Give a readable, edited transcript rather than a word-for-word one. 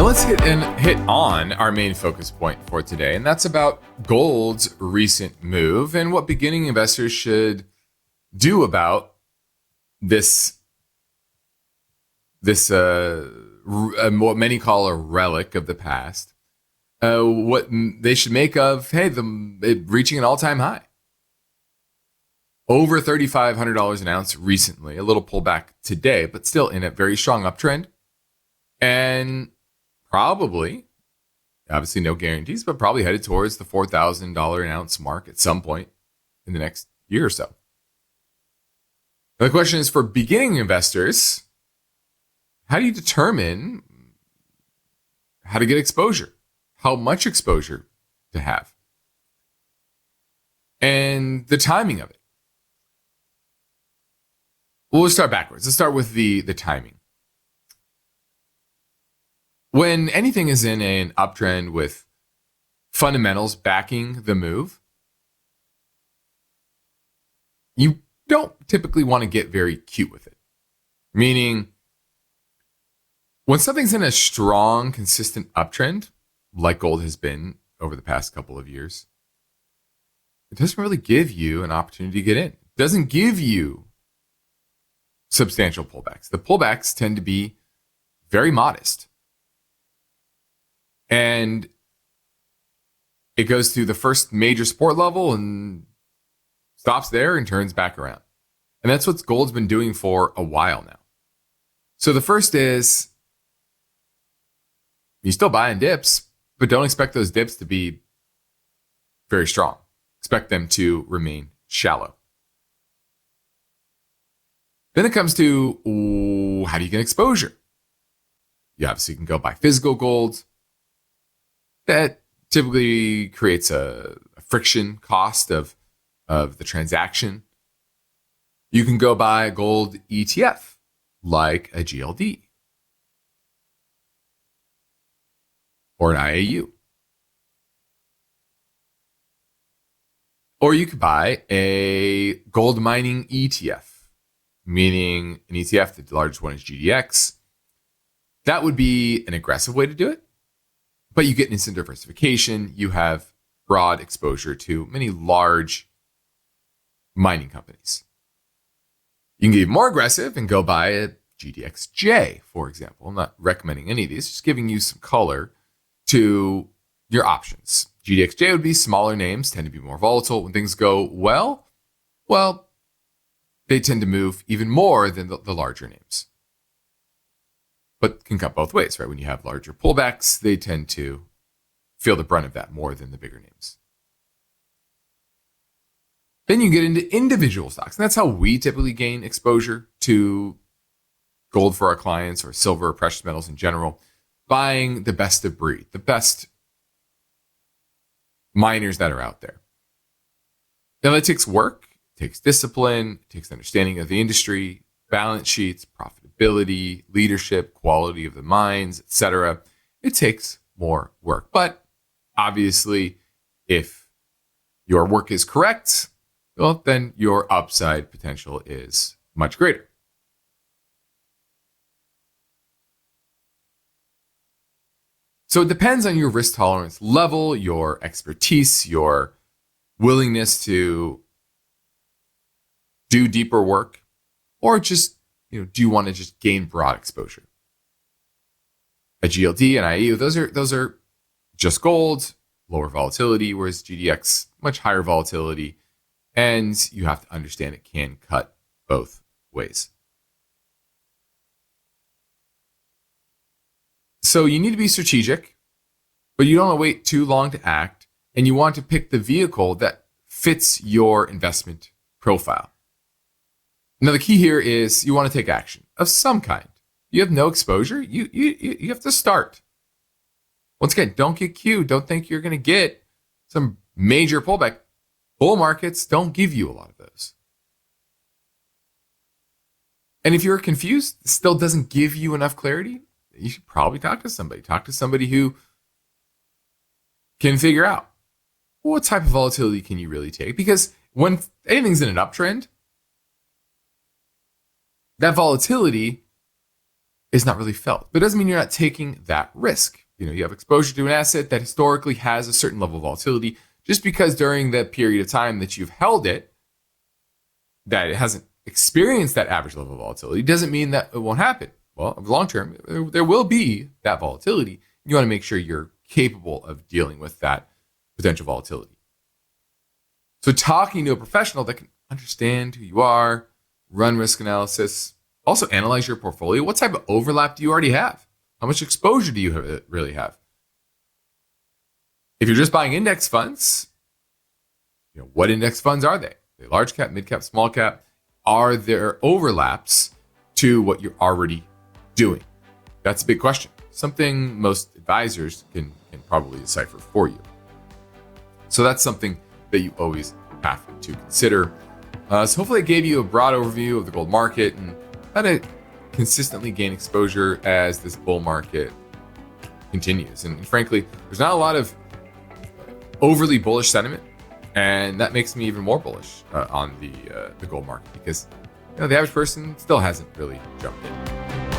Now let's hit on our main focus point for today, and that's about gold's recent move and what beginning investors should do about this what many call a relic of the past. What they should make of it reaching an all-time high, over $3,500 an ounce recently. A little pullback today, but still in a very strong uptrend, and probably, obviously no guarantees, but probably headed towards the $4,000 an ounce mark at some point in the next year or so. Now, the question is, for beginning investors, how do you determine how to get exposure? How much exposure to have? And the timing of it. Well, we'll start backwards. Let's start with the timing. When anything is in an uptrend with fundamentals backing the move, you don't typically want to get very cute with it. Meaning, when something's in a strong, consistent uptrend, like gold has been over the past couple of years, it doesn't really give you an opportunity to get in. It doesn't give you substantial pullbacks. The pullbacks tend to be very modest. And it goes through the first major support level and stops there and turns back around. And that's what gold's been doing for a while now. So the first is, you still buy in dips, but don't expect those dips to be very strong. Expect them to remain shallow. Then it comes to, how do you get exposure? You obviously can go buy physical gold. That typically creates a friction cost of the transaction. You can go buy a gold ETF, like a GLD or an IAU. Or you could buy a gold mining ETF, meaning an ETF, the largest one is GDX. That would be an aggressive way to do it. But you get instant diversification. You have broad exposure to many large mining companies. You can get more aggressive and go buy a GDXJ, for example. I'm not recommending any of these, just giving you some color to your options. GDXJ would be smaller names, tend to be more volatile. When things go well, they tend to move even more than the larger names. But can cut both ways, right? When you have larger pullbacks, they tend to feel the brunt of that more than the bigger names. Then you get into individual stocks. And that's how we typically gain exposure to gold for our clients, or silver or precious metals in general, buying the best of breed, the best miners that are out there. Now that takes work, it takes discipline, it takes understanding of the industry, balance sheets, profitability, leadership, quality of the mines, etc. It takes more work. But obviously, if your work is correct, well, then your upside potential is much greater. So it depends on your risk tolerance level, your expertise, your willingness to do deeper work, or just, do you want to just gain broad exposure? A GLD and IAU, those are just gold, lower volatility, whereas GDX, much higher volatility, and you have to understand it can cut both ways. So you need to be strategic, but you don't want to wait too long to act, and you want to pick the vehicle that fits your investment profile. Now, the key here is you want to take action of some kind. You have no exposure, you have to start. Once again, don't get cute. Don't think you're going to get some major pullback. Bull markets don't give you a lot of those. And if you're confused, still doesn't give you enough clarity, you should probably talk to somebody. Talk to somebody who can figure out what type of volatility can you really take. Because when anything's in an uptrend, that volatility is not really felt. But it doesn't mean you're not taking that risk. You have exposure to an asset that historically has a certain level of volatility. Just because during the period of time that you've held it, that it hasn't experienced that average level of volatility, doesn't mean that it won't happen. Well, long term, there will be that volatility. You want to make sure you're capable of dealing with that potential volatility. So talking to a professional that can understand who you are, run risk analysis, also analyze your portfolio. What type of overlap do you already have? How much exposure do you really have? If you're just buying index funds, what index funds are they? Are they large cap, mid cap, small cap? Are there overlaps to what you're already doing? That's a big question. Something most advisors can probably decipher for you. So that's something that you always have to consider. So hopefully I gave you a broad overview of the gold market and how to consistently gain exposure as this bull market continues. And frankly, there's not a lot of overly bullish sentiment, and that makes me even more bullish on the gold market because the average person still hasn't really jumped in.